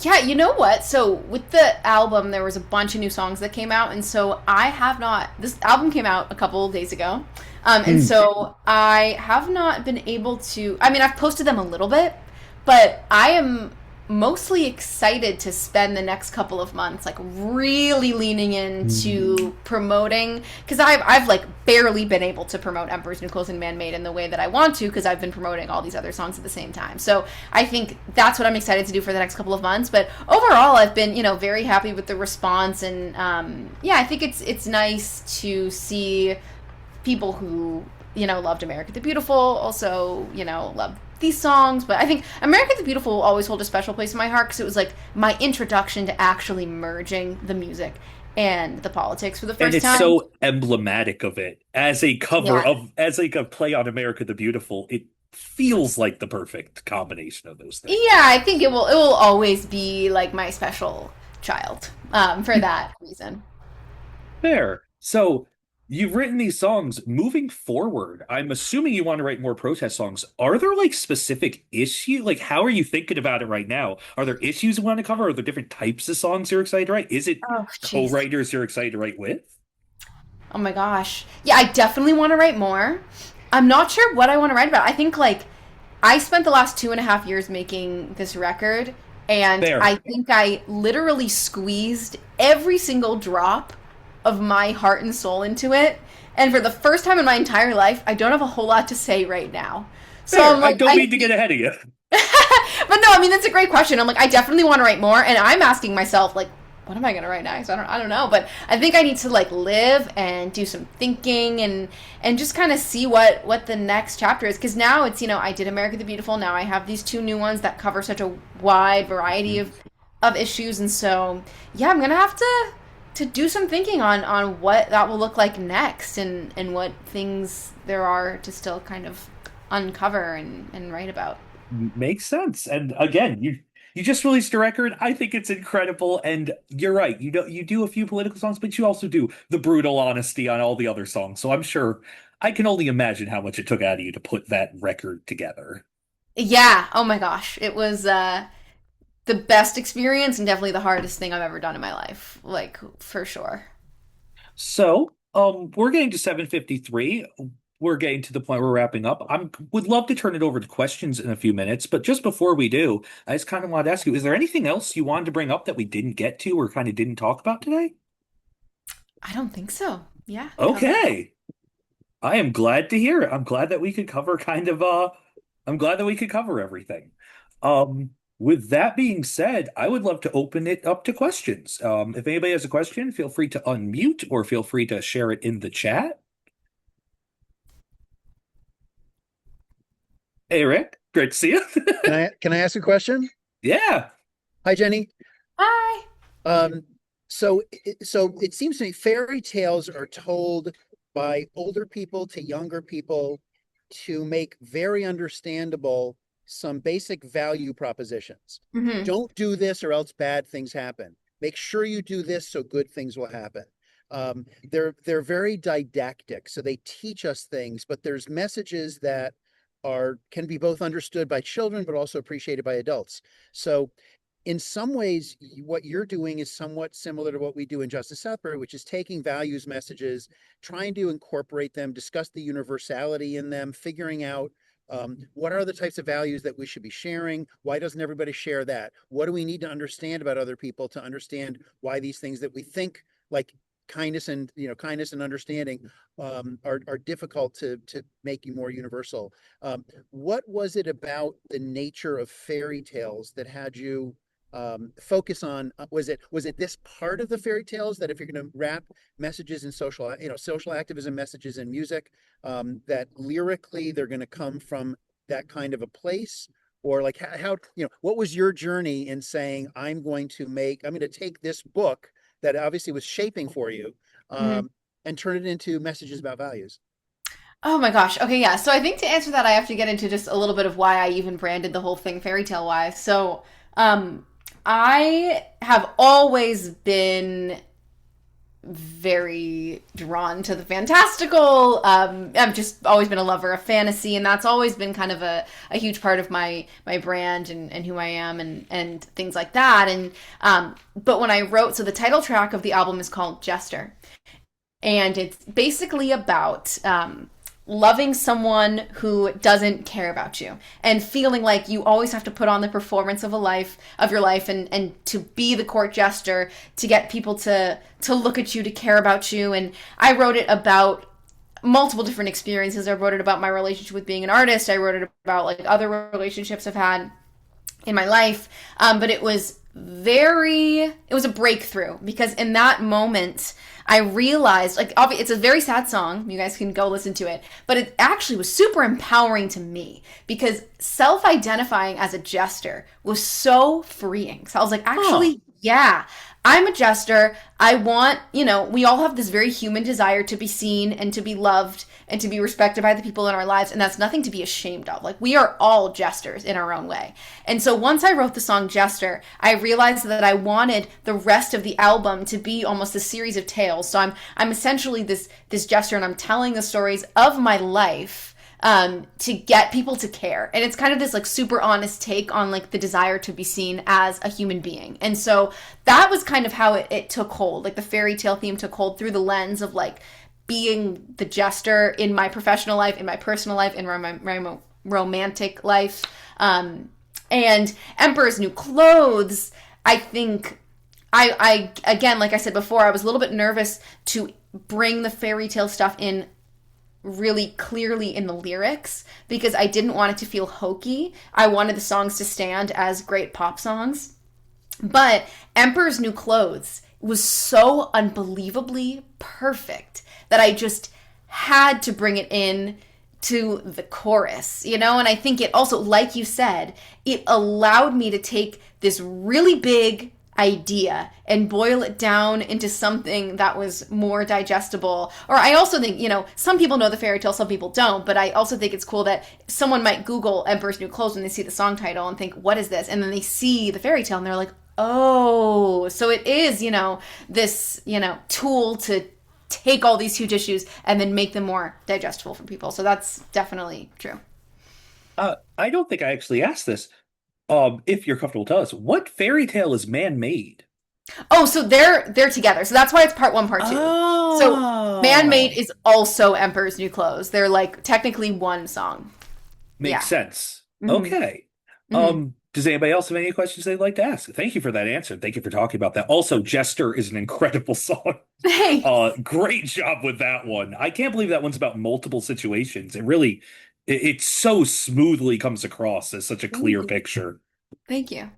Yeah, you know what? So with the album, there was a bunch of new songs that came out, and so I have not. This album came out a couple of days ago, and Mm. so I have not been able to. I mean, I've posted them a little bit, but I am mostly excited to spend the next couple of months like really leaning into promoting because I've like barely been able to promote Emperor's New Clothes and Man-Made in the way that I want to because I've been promoting all these other songs at the same time. So I think that's what I'm excited to do for the next couple of months. But overall, I've been very happy with the response, and yeah, I think it's nice to see people who loved America the Beautiful also loved these songs. But I think America the Beautiful will always hold a special place in my heart because it was like my introduction to actually merging the music and the politics for the And first it's time. so emblematic of it Yeah. as like a play on America the Beautiful. It feels like the perfect combination of those Yeah, things. I think it will always be like my special child for that reason. Fair. So you've written these songs. Moving forward, I'm assuming you want to write more protest songs. Are there like specific issue? Like, how are you thinking about it right now? Are there issues you want to cover? Are there different types of songs you're excited to write? Is it Oh, jeez. co-writers you're excited to write with? Oh my gosh. Yeah, I definitely want to write more. I'm not sure what I want to write about. I think like I spent the last 2.5 years making this record, and Fair. I think I literally squeezed every single drop of my heart and soul into it. And for the first time in my entire life, I don't have a whole lot to say right now. So I'm Fair. I like, don't mean to get ahead of you. but no, I mean that's a great question. I'm like, I definitely want to write more, and I'm asking myself, like, what am I gonna write next? I don't know, but I think I need to like live and do some thinking and just kind of see what the next chapter is. Because now it's, I did America the Beautiful. Now I have these two new ones that cover such a wide variety of issues, and so yeah, I'm gonna have to do some thinking on what that will look like next, and what things there are to still kind of uncover and write about. Makes sense. And again, you just released a record. I think it's incredible. And you're right. You do a few political songs, but you also do the brutal honesty on all the other songs. So I'm sure I can only imagine how much it took out of you to put that record together. Yeah. Oh my gosh. It was the best experience and definitely the hardest thing I've ever done in my life. Like for sure. So, we're getting to 7:53. We're getting to the point where we're wrapping up. I would love to turn it over to questions in a few minutes, but just before we do, I just kind of wanted to ask you, is there anything else you wanted to bring up that we didn't get to or kind of didn't talk about today? I don't think so. Yeah, we covered it all. Okay. I am glad to hear it. I'm glad that we could cover I'm glad that we could cover everything. With that being said, I would love to open it up to questions. If anybody has a question, feel free to unmute or feel free to share it in the chat. Hey Rick, great to see you. Can I ask a question? Yeah. Hi, Jenny. Bye. Um, so it seems to me fairy tales are told by older people to younger people to make very understandable some basic value propositions. Hmm. Don't do this or else bad things happen. Make sure you do this so good things will happen. They're very didactic, so they teach us things, but there's messages that are can be both understood by children but also appreciated by adults. So in some ways, what you're doing is somewhat similar to what we do in Justice Southbury, which is taking values messages, trying to incorporate them, discuss the universality in them, figuring out what are the types of values that we should be sharing? Why doesn't everybody share that? What do we need to understand about other people to understand why these things that we think like kindness and understanding are difficult to make you more universal. What was it about the nature of fairy tales that had you focus on was it this part of the fairy tales that if you're going to wrap messages in social activism messages in music, that lyrically they're going to come from that kind of a place, or like how what was your journey in saying I'm going to take this book that obviously was shaping for you, Hmm. and turn it into messages about values? Oh my gosh. Okay, yeah. So I think to answer that, I have to get into just a little bit of why I even branded the whole thing fairy tale wise. So, I have always been very drawn to the fantastical. I've just always been a lover of fantasy, and that's always been kind of a huge part of my brand and who I am and things like that. And but when I wrote, so the title track of the album is called Jester, and it's basically about loving someone who doesn't care about you and feeling like you always have to put on the performance of your life and to be the court jester to get people to look at you, to care about you. And I wrote it about multiple different experiences. I wrote it about my relationship with being an artist. I wrote it about like other relationships I've had in my life. But it was a breakthrough because in that moment, I realized, like, it's a very sad song. You guys can go listen to it. But it actually was super empowering to me because self identifying as a jester was so freeing. So I was like, Huh. actually, yeah, I'm a jester. I want, we all have this very human desire to be seen and to be loved and to be respected by the people in our lives. And that's nothing to be ashamed of. Like, we are all jesters in our own way. And so once I wrote the song Jester, I realized that I wanted the rest of the album to be almost a series of tales. So I'm essentially this jester and I'm telling the stories of my life to get people to care. And it's kind of this like super honest take on like the desire to be seen as a human being. And so that was kind of how it took hold. Like the fairy tale theme took hold through the lens of like being the jester in my professional life, in my personal life, in my romantic life. And Emperor's New Clothes, I think I again, like I said before, I was a little bit nervous to bring the fairy tale stuff in really clearly in the lyrics because I didn't want it to feel hokey. I wanted the songs to stand as great pop songs. But Emperor's New Clothes was so unbelievably perfect that I just had to bring it in to the chorus, you know? And I think it also, like you said, it allowed me to take this really big idea and boil it down into something that was more digestible. Or I also think, some people know the fairy tale, some people don't, but I also think it's cool that someone might Google Emperor's New Clothes when they see the song title and think, what is this? And then they see the fairy tale and they're like, oh, so it is, this, tool to take all these huge issues and then make them more digestible for people. So that's definitely true. I don't think I actually asked this. If you're comfortable, tell us what fairy tale is man-made? Oh, so they're together. So that's why it's part one, part two. So Man-Made Oh, is also Emperor's New Clothes. They're like technically one song. makes Yeah. sense. Hmm. Okay. Hmm. Does anybody else have any questions they'd like to ask? Thank you for that answer. Thank you for talking about that. Also, Jester is an incredible song. Thanks. Great job with that one. I can't believe that one's about multiple situations. It so smoothly comes across as such a clear Ooh, picture. thank you.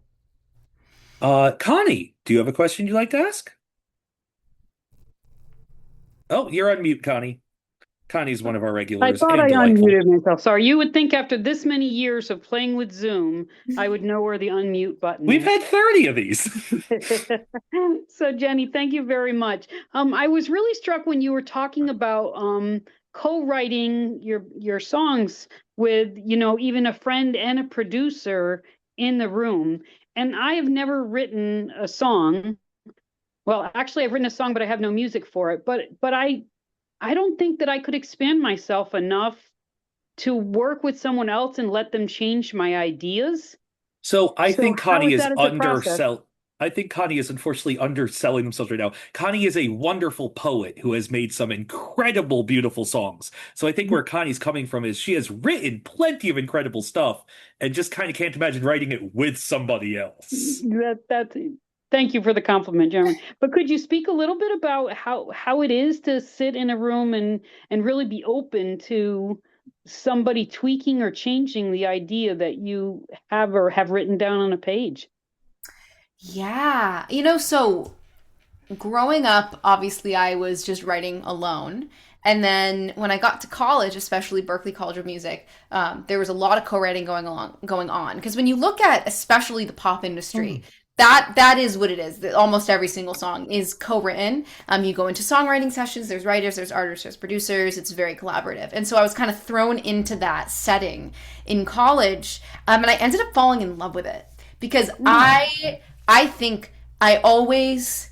Connie, do you have a question you'd like to ask? Oh, you're on mute, Connie. Connie's one of our I regulars thought and I delightful. unmuted myself. Sorry. You would think after this many years of playing with Zoom, I would know where the unmute button We've is. had 30 of these. So Jenny, thank you very much. I was really struck when you were talking about co-writing your songs with, even a friend and a producer in the room. And I have never written a song. Well, actually, I've written a song, but I have no music for it. But I don't think that I could expand myself enough to work with someone else and let them change my ideas. So I So think how Connie is is that as a process? undersell. I think Connie is unfortunately underselling themselves right now. Connie is a wonderful poet who has made some incredible, beautiful songs. So I think where Connie's coming from is she has written plenty of incredible stuff and just kind of can't imagine writing it with somebody else. That thank you for the compliment, Jeremy. But could you speak a little bit about how it is to sit in a room and really be open to somebody tweaking or changing the idea that you have or have written down on a page? Yeah. So growing up, obviously, I was just writing alone. And then when I got to college, especially Berklee College of Music, there was a lot of co-writing going on. Because when you look at, especially the pop industry, that is what it is. Almost every single song is co-written. You go into songwriting sessions. There's writers, there's artists, there's producers. It's very collaborative. And so I was kind of thrown into that setting in college, and I ended up falling in love with it because Mm. I think I always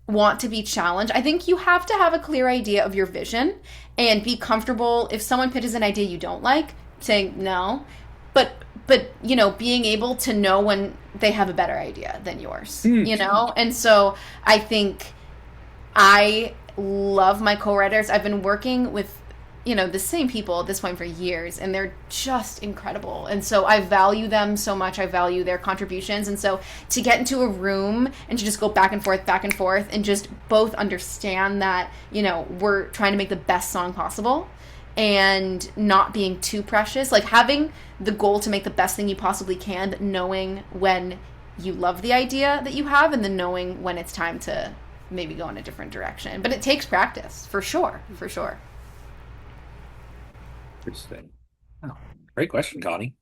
want to be challenged. I think you have to have a clear idea of your vision and be comfortable if someone pitches an idea you don't like, saying no. But being able to know when they have a better idea than yours, Hmm. And so I think I love my co-writers. I've been working with, the same people at this point for years, and they're just incredible. And so I value them so much. I value their contributions. And so to get into a room and to just go back and forth, and just both understand that, we're trying to make the best song possible and not being too precious, like having the goal to make the best thing you possibly can, but knowing when you love the idea that you have and then knowing when it's time to maybe go in a different direction. But it takes practice, for sure, for sure. Interesting. Oh, great question, Connie.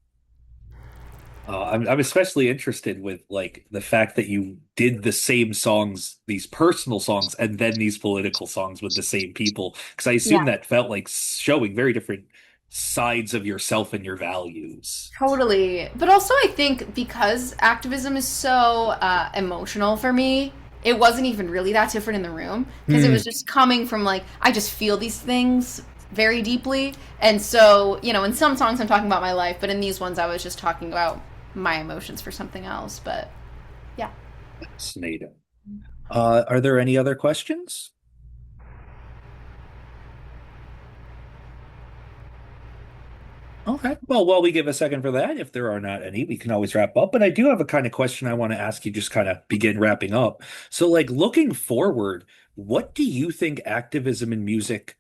I'm especially interested with like the fact that you did the same songs, these personal songs, and then these political songs with the same people, because I Yeah. assume that felt like showing very different sides of yourself and your values. Totally. But also, I think because activism is so emotional for me, it wasn't even really that different in the room because it Hmm. was just coming from like, I just feel these things very deeply. And so, in some songs I'm talking about my life, but in these ones I was just talking about my emotions for something else. But yeah. Fascinating. Are there any other questions? Okay. Well, while we give a second for that, if there are not any, we can always wrap up. But I do have a kind of question I want to ask you, just kind of begin wrapping up. So, like looking forward, what do you think activism in music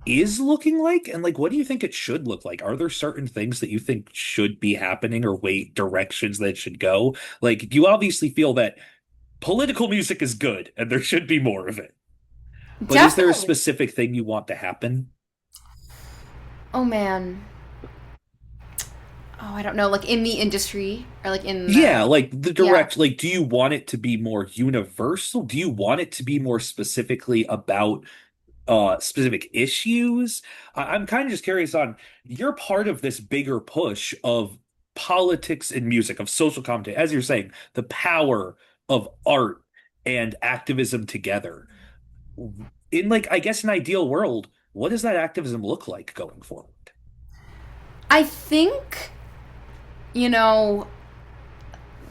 is looking like, and like what do you think it should look like? Are there certain things that you think should be happening or wait directions that it should go? Like you obviously feel that political music is good and there should be more of it. But is there a Definitely. specific thing you want to happen? Oh man. Oh, I don't know. Like in the industry or like in Yeah, the like the yeah. direct, like, do you want it to be more universal? Do you want it to be more specifically about specific issues? I'm kind of just curious on you're part of this bigger push of politics and music, of social commentary, as you're saying, the power of art and activism together. In like, I guess an ideal world, what does that activism look like going forward? I think, you know,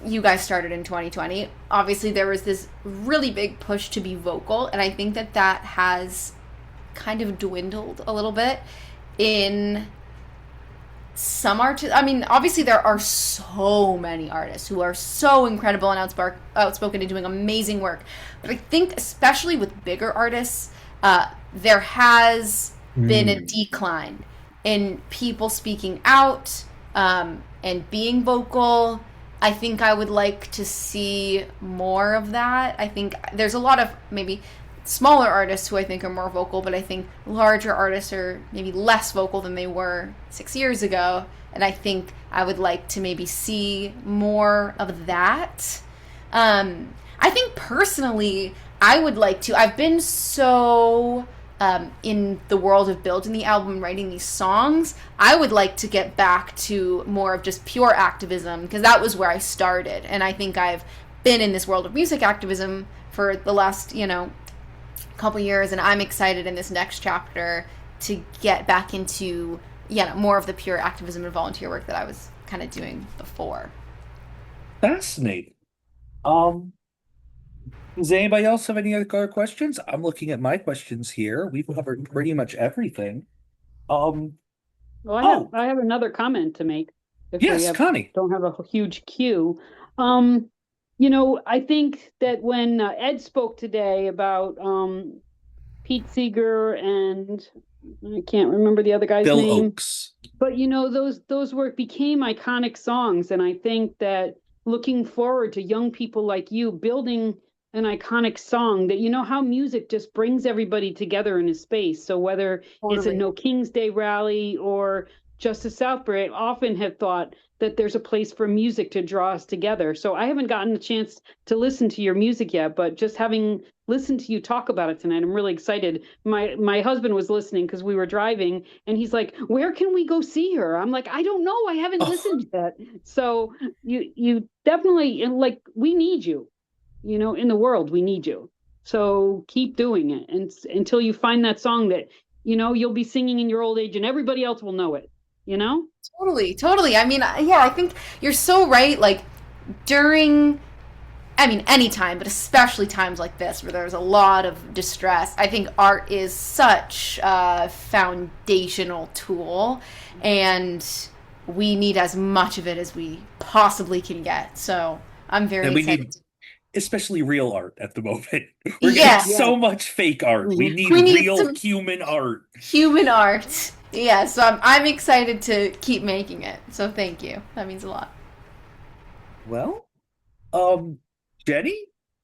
you guys started in 2020. Obviously, there was this really big push to be vocal, and I think that that has kind of dwindled a little bit in some artists. I mean, obviously, there are so many artists who are so incredible and outspoken and doing amazing work. But I think, especially with bigger artists, there has been a Hmm. decline in people speaking out and being vocal. I think I would like to see more of that. I think there's a lot of maybe smaller artists who I think are more vocal, but I think larger artists are maybe less vocal than they were 6 years ago. And I think I would like to maybe see more of that. I think personally, I would like to. I've been so in the world of building the album and writing these songs. I would like to get back to more of just pure activism because that was where I started. And I think I've been in this world of music activism for the last, couple years, and I'm excited in this next chapter to get back into more of the pure activism and volunteer work that I was kind of doing before. Fascinating. Um, does anybody else have any other questions? I'm looking at my questions here. We've covered pretty much everything. Um, Well, oh, I have another comment to make if we yes, have Connie. don't have a huge queue. I think that when Ed spoke today about Pete Seeger and I can't remember the other guy's Bill name, Oakes. but those work became iconic songs, and I think that looking forward to young people like you building an iconic song that how music just brings everybody together in a space. So whether it's a Totally. No Kings Day rally or just a Southbury, I often have thought that there's a place for music to draw us together. So I haven't gotten a chance to listen to your music yet, but just having listened to you talk about it tonight, I'm really excited. My husband was listening because we were driving, and he's like, "Where can we go see her?" I'm like, "I don't know. I haven't Oh, listened yet." So you definitely, and like, we need you. In the world, we need you. So keep doing it, and until you find that song that you'll be singing in your old age, and everybody else will know it. You know. Totally, totally. I mean, yeah, I think you're so right. Like during, I mean, anytime, but especially times like this where there's a lot of distress, I think art is such a foundational tool, and we need as much of it as we possibly can get. So I'm very and we excited. need especially real art at the moment. We're getting Yes, so Yes. much fake art. We Mhm. need we need real some human art. human art. Yeah, so I'm excited to keep making it. So thank you. That means a lot. Well, um, Jenny,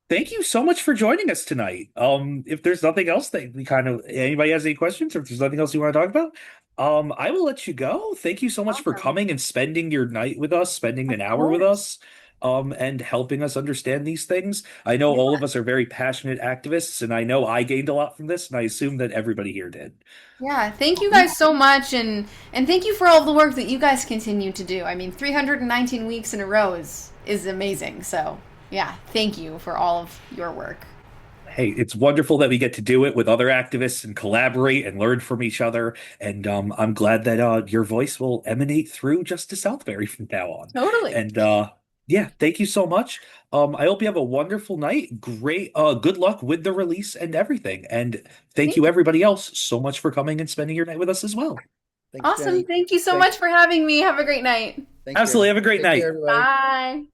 thank you so much for joining us tonight. If there's nothing else that we kind of anybody has any questions, or if there's nothing else you want to talk about, I will let you go. Thank you so much for Awesome. coming and spending your night with us, spending an Of hour with course. us, and helping us understand these things. I know Yeah. all of us are very passionate activists, and I know I gained a lot from this, and I assume that everybody here did. Yeah, thank you guys so much and thank you for all the work that you guys continue to do. I mean, 319 weeks in a row is amazing. So, yeah, thank you for all of your work. Hey, it's wonderful that we get to do it with other activists and collaborate and learn from each other. And I'm glad that your voice will emanate through Justice Southbury from now on. Totally. And yeah, thank you so much. I hope you have a wonderful night. Great, good luck with the release and everything. And thank Thank you, you. everybody else, so much for coming and spending your night with us as well. Thanks, Awesome. Jenny. Thank you so Thanks. much for having me. Have a great night. Thanks, Absolutely. Jenny. Have a great Take care, night. everybody. Bye.